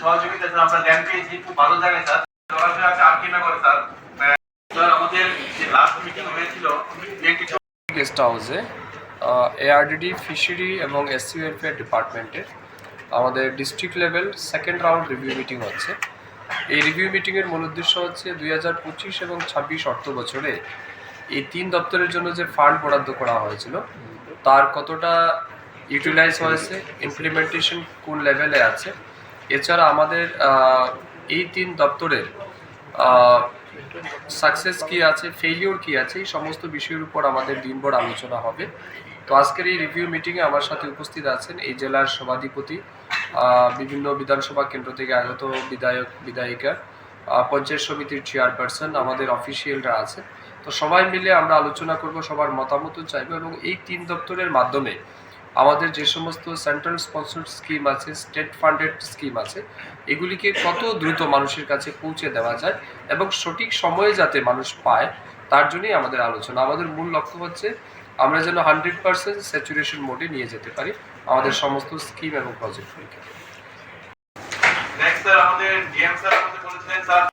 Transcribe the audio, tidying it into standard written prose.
সহযোগিতা স্যার আমরা ল্যান্ড পেয়েছি খুব ভালো জায়গায় স্যার সরাসরি আছে আরকিনা করে স্যার স্যার আমাদের যে লাস্ট মিটিং হয়েছিল গেস্ট হাউসে এআরডিডি ফিশারি এবং এসসি ওয়েলফেয়ার ডিপার্টমেন্টের আমাদের district level second round review meeting হচ্ছে। এই রিভিউ মিটিংয়ের মূল উদ্দেশ্য হচ্ছে 2025 এবং 26 অর্থ বছরে এই 3 দপ্তরের জন্য যে ফান্ড বরাদ্দ করা হয়েছিল তার কতটা ইউটিলাইজ হয়েছে, ইমপ্লিমেন্টেশন কোন লেভেলে আছে, এছাড়া আমাদের এই 3 দপ্তরের সাকসেস কী আছে, ফেইলিওর কী আছে, এই সমস্ত বিষয়ের উপর আমাদের দিনভর আলোচনা হবে। তো আজকের এই রিভিউ মিটিংয়ে আমার সাথে উপস্থিত আছেন এই জেলার সভাধিপতি, বিভিন্ন বিধানসভা কেন্দ্র থেকে আগত বিধায়ক বিধায়িকা, পঞ্চায়েত সমিতির চেয়ারপারসন, আমাদের অফিসিয়ালরা আছে। তো সবাই মিলে আমরা আলোচনা করব, সবার মতামতও চাইব এবং এই 3 দপ্তরের মাধ্যমে আমাদের যে সমস্ত সেন্ট্রাল স্পন্সর্ড স্কিম আছে, স্টেট ফান্ডেড স্কিম আছে, এগুলিকে কত দ্রুত মানুষের কাছে পৌঁছে দেওয়া যায় এবং সঠিক সময়ে যাতে মানুষ পায় তার জন্যই আমাদের আলোচনা। আমাদের মূল লক্ষ্য হচ্ছে আমরা যেন 100% স্যাচুরেশন মোডে নিয়ে যেতে পারি আমাদের সমস্ত স্কিম এবং প্রজেক্টগুলিকে। নেক্সট স্যার আমাদের ডিএম স্যার আমাদের বলেছিলেন স্যার